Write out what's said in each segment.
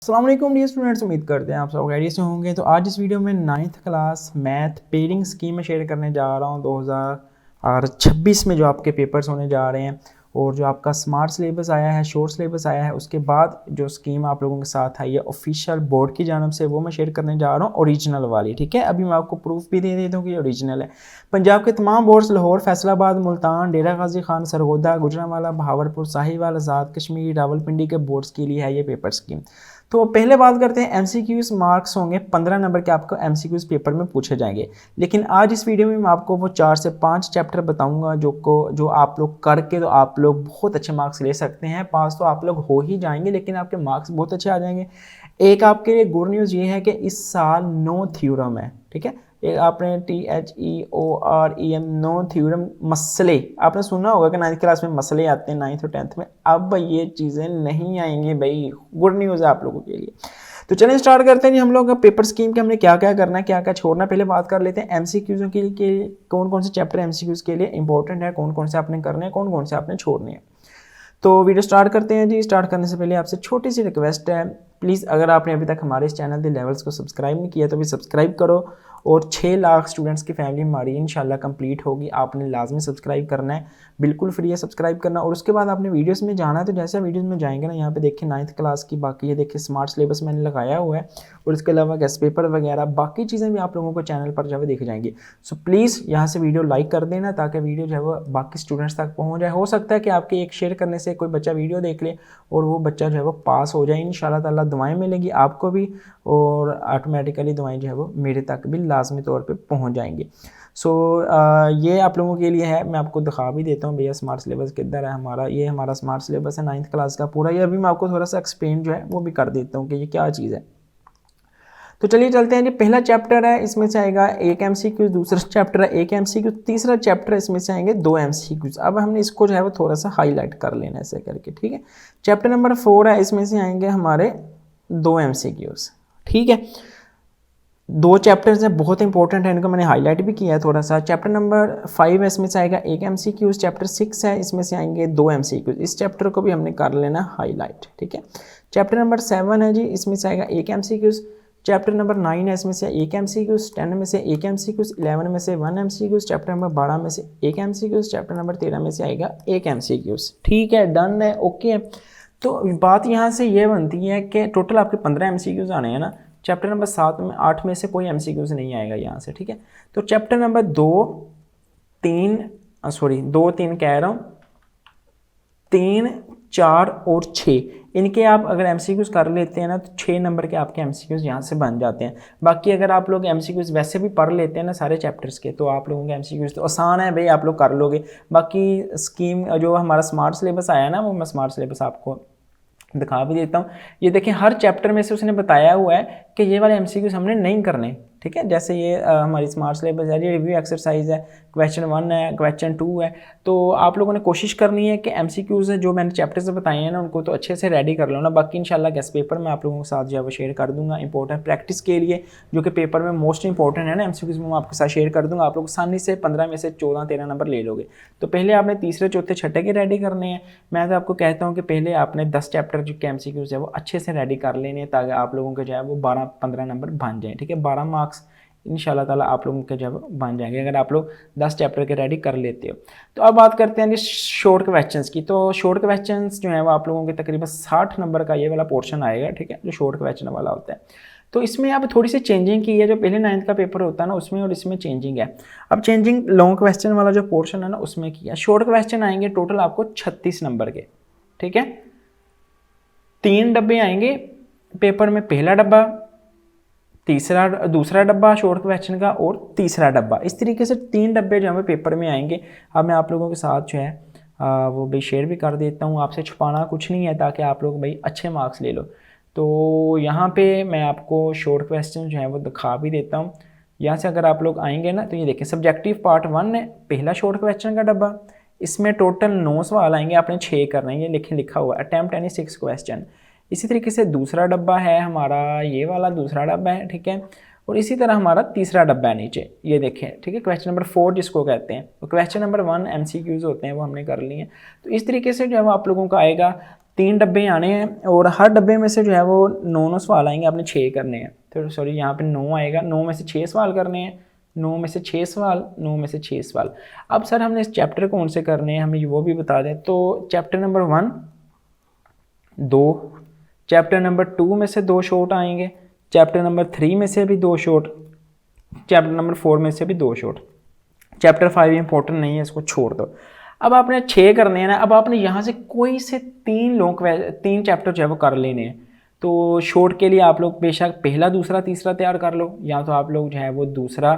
अस्सलाम वालेकुम dear students, उम्मीद करते हैं आप सब खैरियत से होंगे। तो आज इस वीडियो में 9th class math pairing scheme में शेयर करने जा रहा हूँ 2026 में जो आपके पेपर्स होने जा रहे हैं और जो आपका स्मार्ट सिलेबस आया है, शॉर्ट सिलेबस आया है, उसके बाद जो स्कीम आप लोगों के साथ आई है ऑफिशियल बोर्ड की जानब से, वो मैं शेयर करने जा रहा हूँ ओरिजिनल वाली। ठीक है, अभी मैं आपको प्रूफ भी दे देता हूँ कि ओरिजिनल है। पंजाब के तमाम बोर्ड्स लाहौर, फैसलाबाद, मुल्तान, डेरा गाजी खान, सरगोदा, गुजरांवाला, बहावलपुर, साहिवाल, आज़ाद कश्मीर, रावलपिंडी के बोर्ड्स के लिए है ये पेपर स्कीम। तो पहले बात करते हैं एमसीक्यूज। मार्क्स होंगे 15 नंबर के, आपको एमसीक्यूज पेपर में पूछे जाएंगे। लेकिन आज इस वीडियो में मैं आपको वो 4 से 5 चैप्टर बताऊंगा जो आप लोग करके तो आप लोग बहुत अच्छे मार्क्स ले सकते हैं। पास तो आप लोग हो ही जाएंगे, लेकिन आपके मार्क्स बहुत अच्छे आ जाएंगे। एक आपके लिए गुड न्यूज़ ये है कि इस साल नो थ्योरम है। ठीक है, एक आपने THEOREM नो थ्योरम, मसले आपने सुना होगा कि 9th क्लास में मसले आते हैं 9th और 10th में। अब ये चीज़ें नहीं आएंगी भाई, गुड न्यूज़ है आप लोगों के लिए। तो चलिए स्टार्ट करते हैं जी। हम लोग पेपर स्कीम के हमने क्या क्या करना है, क्या क्या छोड़ना, पहले बात कर लेते हैं एमसीक्यूज़ के लिए। कौन कौन से चैप्टर एमसीक्यूज़ के लिए इंपॉर्टेंट है, कौन कौन से आपने करने हैं, कौन कौन से आपने छोड़ने हैं। तो वीडियो स्टार्ट करते हैं जी। स्टार्ट करने से पहले आपसे छोटी सी रिक्वेस्ट है, प्लीज़ अगर आपने अभी तक हमारे इस चैनल द लेवल्स को सब्सक्राइब नहीं किया तो भी सब्सक्राइब करो। और 6 लाख स्टूडेंट्स की फैमिली हमारी इंशाल्लाह कंप्लीट होगी। आपने लाजमी सब्सक्राइब करना है, बिल्कुल फ्री है सब्सक्राइब करना। और उसके बाद आपने वीडियोस में जाना है, तो जैसे वीडियोस में जाएंगे ना, यहाँ पे देखिए 9th क्लास की बाकी ये देखिए स्मार्ट सिलेबस मैंने लगाया हुआ है, और इसके अलावा गेस्ट पेपर वगैरह बाकी चीज़ें भी आप लोगों को चैनल पर जो है दिख जाएंगी। सो प्लीज़ यहाँ से वीडियो लाइक कर देना ताकि वीडियो जो है वो बाकी स्टूडेंट्स तक पहुँच जाए। हो सकता है कि आपके एक शेयर करने से कोई बच्चा वीडियो देख ले और वो बच्चा जो है वो पास हो जाए। इंशाल्लाह ताला दुआएं मिलेंगी आपको भी, और ऑटोमेटिकली दुआएं जो है वो मेरे तक भी लाजमी तौर पे पहुंच जाएंगी। सो ये आप लोगों के लिए है। मैं आपको दिखा भी देता हूँ भैया स्मार्ट सिलेबस किधर है हमारा। ये हमारा स्मार्ट सिलेबस है 9th क्लास का पूरा। ये अभी मैं आपको थोड़ा सा एक्सप्लेन जो है वो भी कर देता हूँ कि ये क्या चीज़ है। तो चलिए चलते हैं जी। पहला चैप्टर है, इसमें से आएगा एक एमसीक्यू। दूसरा चैप्टर है एक एमसीक्यू। तीसरा चैप्टर इसमें से आएंगे 2 एमसीक्यूज। अब हमने इसको जो है वो थोड़ा सा हाईलाइट कर लेना ऐसे करके। ठीक है, चैप्टर नंबर 4 है, इसमें से आएंगे हमारे 2 एमसीक्यूज। ठीक है, 2 चैप्टर्स हैं, बहुत इंपॉर्टेंट है, इनको मैंने हाईलाइट भी किया है थोड़ा सा। चैप्टर नंबर 5 है, इसमें से आएगा एक एमसीक्यूज। चैप्टर 6 है, इसमें से आएंगे 2 एमसीक्यूज। इस चैप्टर को भी हमने कर लेना हाईलाइट। ठीक है, चैप्टर नंबर 7 है जी, इसमें से आएगा एक एमसीक्यूज। चैप्टर नंबर 9 है, इसमें से एक एमसीक्यूज। 10 में से एक एमसीक्यूज। 11 में से 1 एमसीक्यूज। चैप्टर नंबर 12 में से एक एमसीक्यूज। चैप्टर नंबर 13 में से आएगा एक एमसीक्यूज। ठीक है, डन है, ओके है। तो बात यहाँ से ये बनती है कि टोटल आपके 15 एमसीक्यूज आने हैं ना। चैप्टर नंबर 7 में 8 में से कोई एमसीक्यूज नहीं आएगा यहाँ से। ठीक है, तो चैप्टर नंबर 2 3 2 3 कह रहा हूँ, 3 4 और 6 इनके आप अगर एमसीक्यूज कर लेते हैं ना, तो 6 नंबर के आपके एमसीक्यूज यहाँ से बन जाते हैं। बाकी अगर आप लोग एमसीक्यूज वैसे भी पढ़ लेते हैं ना सारे चैप्टर्स के, तो आप लोगों के एमसीक्यूज तो आसान है भाई, आप लोग कर लोगे। बाकी स्कीम जो हमारा स्मार्ट सिलेबस आया ना, वो मैं स्मार्ट सिलेबस आपको दिखा भी देता हूँ। ये देखिए हर चैप्टर में से उसने बताया हुआ है कि ये वाले एमसीक्यूज हमने नहीं करने। ठीक है, जैसे ये हमारी स्मार्ट सिलेबस है, ये रिव्यू एक्सरसाइज है, क्वेश्चन 1 है, क्वेश्चन 2 है। तो आप लोगों ने कोशिश करनी है कि एमसीक्यूज जो मैंने चैप्टर से बताए हैं ना, उनको तो अच्छे से रेडी कर लो ना। बाकी इंशाल्लाह गेस्ट पेपर में आप लोगों के साथ जो है वो शेयर कर दूंगा इंपॉर्टेंट प्रैक्टिस के लिए, जो कि पेपर में मोस्ट इंपॉर्टेंट है ना एमसीक्यूज में, मैं आपके साथ शेयर कर दूंगा। आप लोग आसानी से 15 में से 14-13 नंबर ले लोगे। तो पहले आपने तीसरे चौथे छठे के रेडी करने हैं। मैं तो आपको कहता हूँ कि पहले आपने 10 चैप्टर जो के एमसीक्यूज है वो अच्छे से रेडी कर लेने हैं, ताकि आप लोगों के जो है वो 12-15 नंबर बन जाए। ठीक है, 12 मार्क्स इंशाल्लाह ताला आप लोगों के जब बन जाएंगे अगर आप लोग 10 चैप्टर के रेडी कर लेते हो। तो अब बात करते हैं जी शॉर्ट क्वेश्चंस की। तो शॉर्ट क्वेश्चंस जो है वो आप लोगों के तकरीबन 60 नंबर का ये वाला पोर्शन आएगा। ठीक है, जो शॉर्ट क्वेश्चन वाला होता है। तो इसमें अब थोड़ी सी चेंजिंग की है, जो पहले 9th का पेपर होता है ना उसमें और इसमें चेंजिंग है। अब चेंजिंग लॉन्ग क्वेश्चन वाला जो पोर्शन है ना उसमें किया। शॉर्ट क्वेश्चन आएंगे टोटल आपको 36 नंबर के। ठीक है, 3 डब्बे आएंगे पेपर में, पहला डब्बा, दूसरा डब्बा शॉर्ट क्वेश्चन का, और तीसरा डब्बा। इस तरीके से 3 डब्बे जो हमें पेपर में आएंगे। अब मैं आप लोगों के साथ जो है वो भाई शेयर भी कर देता हूँ। आपसे छुपाना कुछ नहीं है, ताकि आप लोग भाई अच्छे मार्क्स ले लो। तो यहाँ पे मैं आपको शॉर्ट क्वेश्चन जो है वो दिखा भी देता हूँ। यहाँ से अगर आप लोग आएंगे ना, तो ये देखें सब्जेक्टिव पार्ट 1 है, पहला शॉर्ट क्वेश्चन का डब्बा। इसमें टोटल 9 सवाल आएंगे, आपने 6 करना है, ये लिखा हुआ है, अटैम्प्ट एनी 6 क्वेश्चन। इसी तरीके से दूसरा डब्बा है हमारा, ये वाला दूसरा डब्बा है। ठीक है, और इसी तरह हमारा तीसरा डब्बा है नीचे, ये देखें। ठीक है, क्वेश्चन नंबर 4 जिसको कहते हैं, तो क्वेश्चन नंबर 1 एमसीक्यूज होते हैं, वो हमने कर लिए हैं। तो इस तरीके से जो है वो आप लोगों का आएगा 3 डब्बे आने हैं और हर डब्बे में से जो है वो 9 सवाल आएंगे, आपने 6 करने हैं। तो सॉरी यहाँ पे 9 आएगा, 9 में से 6 सवाल करने हैं, 9 में से 6 सवाल, 9 में से 6 सवाल। अब सर हमने इस चैप्टर कौन से करने हैं, हमें वो भी बता दें। तो चैप्टर नंबर 1 2, चैप्टर नंबर 2 में से 2 शॉर्ट आएंगे, चैप्टर नंबर 3 में से भी 2 शॉर्ट, चैप्टर नंबर 4 में से भी 2 शॉर्ट। चैप्टर 5 इंपॉर्टेंट नहीं है, इसको छोड़ दो। अब आपने 6 करने हैं ना, अब आपने यहाँ से कोई से 3 चैप्टर जो है वो कर लेने हैं। तो शॉर्ट के लिए आप लोग बेशक पहला, दूसरा, तीसरा तैयार कर लो, या तो आप लोग जो है वो दूसरा,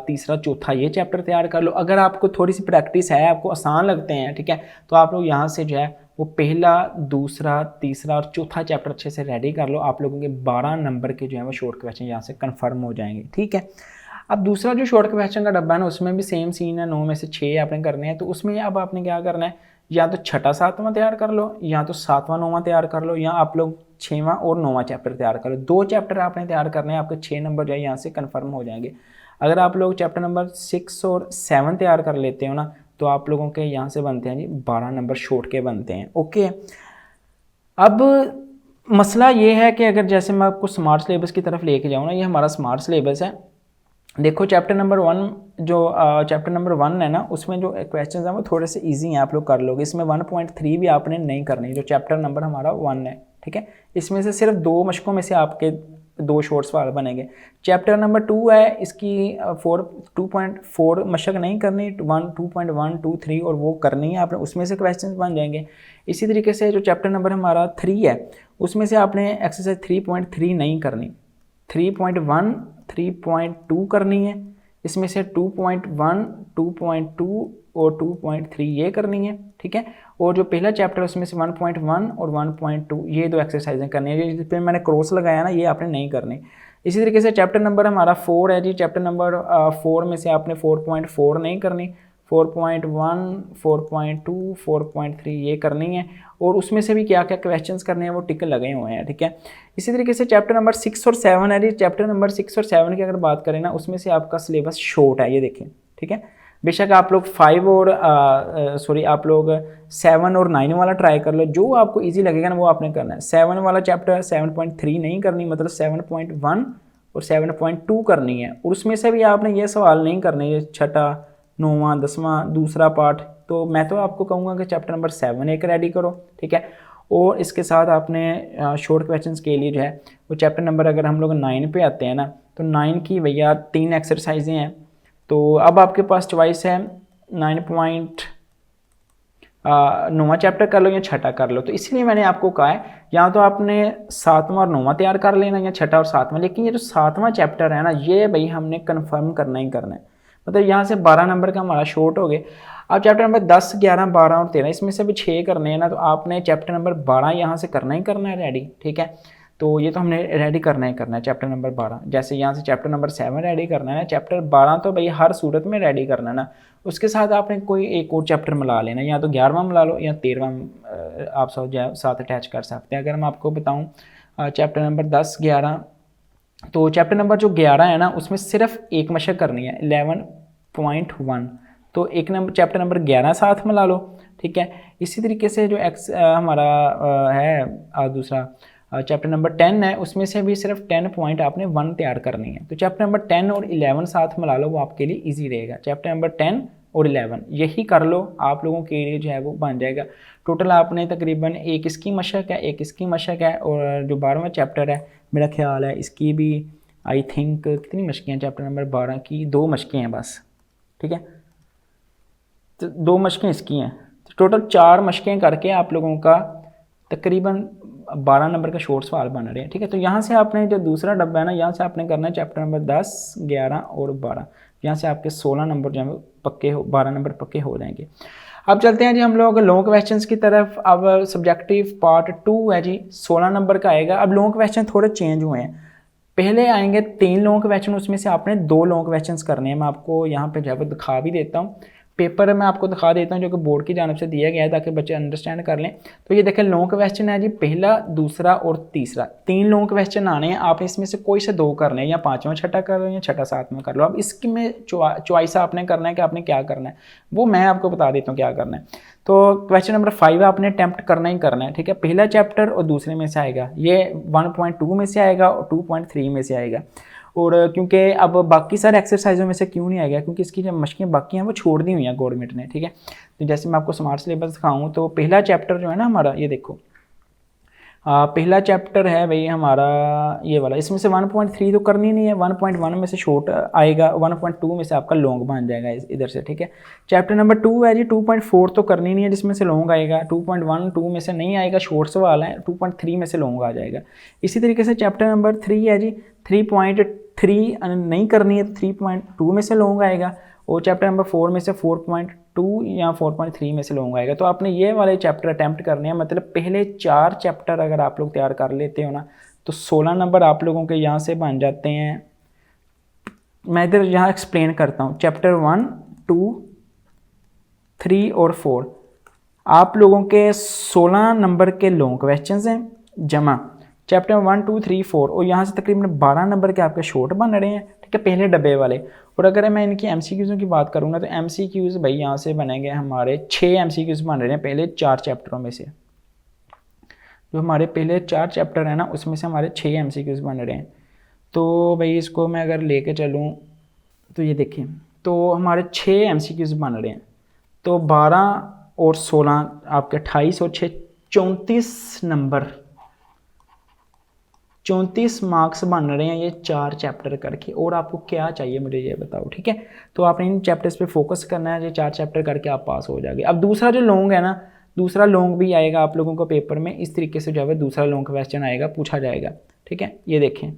तीसरा, चौथा ये चैप्टर तैयार कर लो। अगर आपको थोड़ी सी प्रैक्टिस है, आपको आसान लगते हैं, ठीक है, तो आप लोग यहाँ से जो है वो पहला, दूसरा, तीसरा और चौथा चैप्टर अच्छे से रेडी कर लो। आप लोगों के 12 नंबर के जो है वो शॉर्ट क्वेश्चन यहाँ से कन्फर्म हो जाएंगे, ठीक है। अब दूसरा जो शॉर्ट क्वेश्चन का डब्बा है ना, उसमें भी सेम सीन है, 9 में से 6 आपने करने हैं। तो उसमें अब आपने क्या करना है, या तो छठा सातवां तैयार कर लो, या तो सातवां नौवां तैयार कर लो, या आप लोग 6वां और 9वां चैप्टर तैयार कर लो। 2 चैप्टर आपने तैयार करने हैं, आपके 6 नंबर जो है यहाँ से कन्फर्म हो जाएंगे। अगर आप लोग चैप्टर नंबर 6 और 7 तैयार कर लेते हो ना, तो आप लोगों के यहाँ से बनते हैं जी 12 नंबर शॉर्ट के बनते हैं, ओके। अब मसला ये है कि अगर जैसे मैं आपको स्मार्ट सिलेबस की तरफ लेके जाऊँ ना, ये हमारा स्मार्ट सिलेबस है। देखो चैप्टर नंबर 1 जो चैप्टर नंबर 1 है ना, उसमें जो क्वेश्चंस हैं वो थोड़े से इजी हैं, आप लोग कर लोगे। इसमें 1.3 भी आपने नहीं करनी, जो चैप्टर नंबर हमारा 1 है, ठीक है। इसमें से सिर्फ 2 मशकों में से आपके 2 शॉर्ट सवाल बनेंगे। चैप्टर नंबर 2 है, इसकी 2.4 मशक नहीं करनी, 2.1, 2, 3 और वो करनी है आपने, उसमें से क्वेश्चन बन जाएंगे। इसी तरीके से जो चैप्टर नंबर हमारा 3 है, उसमें से आपने एक्सरसाइज 3.3 नहीं करनी, 3.1, 3.2 करनी है। इसमें से 2.1, 2.2 और 2.3 ये करनी है, ठीक है। और जो पहला चैप्टर है उसमें से 1.1 और 1.2 ये 2 एक्सरसाइजें करनी है। जिस पे मैंने क्रॉस लगाया ना, ये आपने नहीं करनी। इसी तरीके से चैप्टर नंबर हमारा 4 है जी, चैप्टर नंबर 4 में से आपने 4.4 नहीं करनी, 4.1, 4.2, 4.3 ये करनी है। और उसमें से भी क्या क्या क्वेश्चंस करने हैं वो टिक लगे हुए हैं, ठीक है। इसी तरीके से चैप्टर नंबर 6 और 7 है जी, चैप्टर नंबर 6 और 7 की अगर बात करें ना, उसमें से आपका सिलेबस शॉर्ट है, ये देखें, ठीक है। बेशक आप लोग 5 और आप लोग 7 और 9 वाला ट्राई कर लो, जो आपको इजी लगेगा ना वो आपने करना है। 7 वाला चैप्टर 7.3 नहीं करनी, मतलब 7.1 और 7.2 करनी है। और उसमें से भी आपने ये सवाल नहीं करने, ये छठा, 9वां, 10वां, दूसरा पार्ट। तो मैं तो आपको कहूँगा कि चैप्टर नंबर 7 एक रेडी करो, ठीक है। और इसके साथ आपने शॉर्ट क्वेश्चंस के लिए जो है वो चैप्टर नंबर, अगर हम लोग 9 पे आते हैं ना, तो 9 की भैया 3 एक्सरसाइजें हैं। तो अब आपके पास चॉइस है 9वां चैप्टर कर लो या छठा कर लो। तो इसलिए मैंने आपको कहा है या तो आपने 7वां और 9वां तैयार कर लेना, या छठा और 7वां। लेकिन ये जो 7वां चैप्टर है ना, ये भाई हमने कन्फर्म करना ही करना है। मतलब यहाँ से 12 नंबर का हमारा शॉर्ट हो गए। अब चैप्टर नंबर 10, 11, 12 और 13 इसमें से भी 6 करने हैं ना, तो आपने चैप्टर नंबर 12 यहाँ से करना ही करना है रेडी, ठीक है। तो ये तो हमने रेडी करना ही करना है चैप्टर नंबर 12। जैसे यहाँ से चैप्टर नंबर 7 रेडी करना है, चैप्टर 12 तो भाई हर सूरत में रेडी करना है ना। उसके साथ आपने कोई एक और चैप्टर मिला लेना, या तो 11वां मिला लो या 13वां आप सब साथ अटैच कर सकते हैं। अगर मैं आपको बताऊँ चैप्टर नंबर 10, 11, तो चैप्टर नंबर जो 11 है ना, उसमें सिर्फ एक मशक करनी है 11.1। तो एक नंबर चैप्टर नंबर 11 साथ मिला लो, ठीक है। इसी तरीके से जो हमारा है दूसरा चैप्टर नंबर 10 है, उसमें से भी सिर्फ 10 पॉइंट आपने 1 तैयार करनी है। तो चैप्टर नंबर 10 और 11 साथ मिला लो, वो आपके लिए इजी रहेगा। चैप्टर नंबर 10 और 11 यही कर लो, आप लोगों के लिए जो है वो बन जाएगा। टोटल आपने तकरीबन एक इसकी मशक है, एक इसकी मशक है, और जो 12वां चैप्टर है मेरा ख्याल है इसकी भी आई थिंक कितनी मशकें हैं, चैप्टर नंबर 12 की 2 मशकें हैं बस, ठीक है। तो 2 मशकें इसकी हैं, तो टोटल 4 मशकें करके आप लोगों का तकरीबन 12 नंबर का शॉर्ट सवाल बन रहे हैं, ठीक है। तो यहाँ से आपने जो दूसरा डब्बा है ना, यहाँ से आपने करना है चैप्टर नंबर 10, 11 और 12। यहाँ से आपके 16 नंबर जो है पक्के हो, 12 नंबर पक्के हो जाएंगे। अब चलते हैं जी हम लोग लॉन्ग क्वेश्चंस की तरफ। अब सब्जेक्टिव पार्ट 2 है जी, 16 नंबर का आएगा। अब लॉन्ग क्वेश्चन थोड़े चेंज हुए हैं, पहले आएंगे 3 लॉन्ग क्वेश्चन, उसमें से आपने 2 लॉन्ग क्वेश्चन करने हैं। मैं आपको यहाँ पे जो है दिखा भी देता हूँ। पेपर मैं आपको दिखा देता हूँ जो कि बोर्ड की जानब से दिया गया है ताकि बच्चे अंडरस्टैंड कर लें। तो ये देखें लॉन्ग क्वेश्चन है जी, पहला, दूसरा और तीसरा, 3 लॉन्ग क्वेश्चन आने हैं। आपने इसमें से कोई से 2 करने हैं, या 5वां छठा कर लो या छठा 7वां कर लो। अब इसकी में चॉइस आपने करना है कि आपने क्या करना है, वो मैं आपको बता देता हूँ क्या करना है। तो क्वेश्चन नंबर 5 आपने अटैम्प्ट करना ही करना है, ठीक है। पहला चैप्टर और दूसरे में से आएगा, ये 1.2 में से आएगा और 2.3 में से आएगा। और क्योंकि अब बाकी सारे एक्सरसाइजों में से क्यों नहीं आएगा, क्योंकि इसकी जो मशकें बाकी हैं वो छोड़ दी हुई हैं गवर्नमेंट ने, ठीक है। तो जैसे मैं आपको स्मार्ट सिलेबस दिखाऊँ तो पहला चैप्टर जो है ना हमारा, ये देखो पहला चैप्टर है भाई हमारा ये वाला, इसमें से 1.3 तो करनी नहीं है, 1.1 में से शॉर्ट आएगा, 1.2 में से आपका लॉन्ग बन जाएगा इधर से, ठीक है। चैप्टर नंबर 2 है जी, 2.4 तो करनी नहीं है जिसमें से लॉन्ग आएगा, 2.1 2 में से नहीं आएगा, शॉर्ट सवाल है, 2.3 में से लॉन्ग आ जाएगा। इसी तरीके से चैप्टर नंबर 3 है जी, 3.3 नहीं करनी है, 3.2 में से लॉन्ग आएगा, और चैप्टर नंबर 4 में से 4.2 या 4.3 में से लॉन्ग आएगा। तो आपने ये वाले चैप्टर अटैम्प्ट करने हैं, मतलब पहले 4 चैप्टर अगर आप लोग तैयार कर लेते हो ना तो 16 नंबर आप लोगों के यहाँ से बन जाते हैं। मैं इधर यहाँ एक्सप्लेन करता हूँ, चैप्टर 1, 2, 3 और 4 आप लोगों के 16 नंबर के लॉन्ग क्वेश्चन हैं जमा चैप्टर 1, 2, 3, 4, और यहाँ से तकरीबन 12 नंबर के आपके शॉर्ट बन रहे हैं, ठीक है, पहले डब्बे वाले। और अगर मैं इनकी एमसीक्यूज़ की बात करूँगा तो एमसीक्यूज़ भाई यहाँ से बनेंगे हमारे 6 एमसीक्यूज़ बन रहे हैं पहले 4 चैप्टरों में से। जो हमारे पहले 4 चैप्टर हैं ना उसमें से हमारे 6 एमसीक्यूज़ बन रहे हैं। तो भाई इसको मैं अगर लेके चलूँ तो ये देखें, तो हमारे 6 एमसीक्यूज़ बन रहे हैं, तो 12 और 16 आपके 28 और 6 34 नंबर, 34 मार्क्स बन रहे हैं ये 4 चैप्टर करके। और आपको क्या चाहिए मुझे ये बताओ, ठीक है। तो आपने इन चैप्टर्स पे फोकस करना है, ये 4 चैप्टर करके आप पास हो जाओगे। अब दूसरा जो लॉन्ग है ना, दूसरा लॉन्ग भी आएगा आप लोगों को पेपर में, इस तरीके से जो है दूसरा लॉन्ग क्वेश्चन आएगा, पूछा जाएगा, ठीक है। ये देखें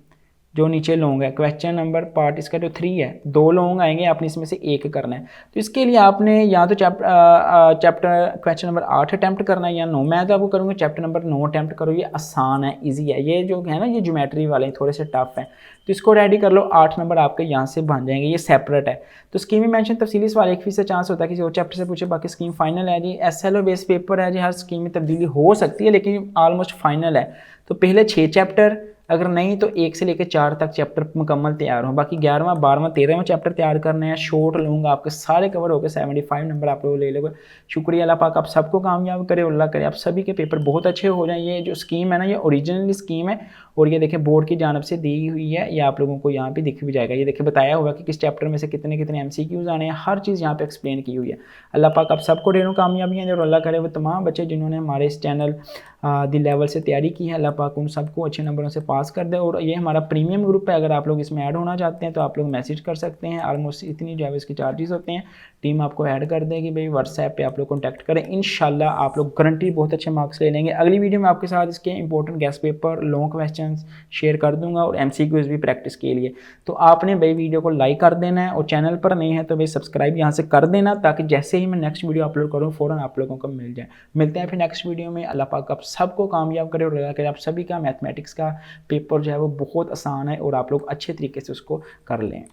जो नीचे लॉन्ग है, क्वेश्चन नंबर पार्ट इसका जो 3 है, 2 लॉन्ग आएंगे, आपने इसमें से 1 करना है। तो इसके लिए आपने या तो चैप्टर क्वेश्चन नंबर 8 अटैम्प्ट करना है या 9। मैं तो आपको करूँगा चैप्टर नंबर 9 अटैम्प्ट करो, ये आसान है, इजी है। ये जो है ना ये ज्योमेट्री वाले थोड़े से टफ हैं, तो इसको रेडी कर लो, 8 नंबर आपके यहाँ से बन जाएंगे, ये सेपरेट है। तो स्कीम में मेंशन तफसीली सवाल 1% चांस होता है किसी और चैप्टर से पूछे, बाकी स्कीम फाइनल है जी। SLO बेस पेपर है जी, हर स्कीम में तब्दीली हो सकती है लेकिन ऑलमोस्ट फाइनल है। तो पहले 6 चैप्टर, अगर नहीं तो 1 से लेकर 4 तक चैप्टर मुकम्मल तैयार हो, बाकी 11वां 12वां 13वां चैप्टर तैयार करने हैं। शॉर्ट लूँगा आपके सारे कवर होकर 75 नंबर आप लोग ले लोगे। शुक्रिया, अल्लाह पाक आप सबको कामयाब करे, अल्लाह करे आप सभी के पेपर बहुत अच्छे हो जाएं। ये जो स्कीम है ना ये ओरिजिनली स्कीम है, और ये देखिए बोर्ड की जानब से दी हुई है, ये आप लोगों को यहाँ पे दिख भी जाएगा। ये देखिए बताया हुआ कि किस चैप्टर में से कितने कितने MCQs आने हैं, हर चीज़ यहाँ पे एक्सप्लेन की हुई है। अल्लाह पाक आप सबको ढेरों कामयाबियाँ और अल्लाह करे वो तमाम बच्चे जिन्होंने हमारे इस चैनल दी लेवल से तैयारी की है, अल्लाह पाक उन सबको अच्छे नंबरों से पास कर दे। और ये हमारा प्रीमियम ग्रुप है, अगर आप लोग इसमें ऐड होना चाहते हैं तो आप लोग मैसेज कर सकते हैं। ऑलमोस्ट इतनी जो है इसकी चार्जेस होते हैं, टीम आपको ऐड कर देगी भाई, व्हाट्सएप पे आप लोग कॉन्टैक्ट करें, इंशाल्लाह आप लोग गारंटी बहुत अच्छे मार्क्स ले लेंगे। अगली वीडियो में आपके साथ इसके important guest paper, long question share कर दूंगा और MCQs भी प्रैक्टिस के लिए। तो आपने भाई वीडियो को लाइक कर देना है, और चैनल पर नहीं है तो भाई सब्सक्राइब यहाँ से कर देना, ताकि जैसे ही मैं नेक्स्ट वीडियो अपलोड करूँ फ़ौरन आप लोगों को मिल जाए। मिलते हैं फिर नेक्स्ट वीडियो में। अल्लाह पाक आप सबको कामयाब करे और अल्लाह करे आप सभी का मैथमेटिक्स का पेपर जो है वो बहुत आसान है और आप लोग अच्छे तरीके से उसको कर लें।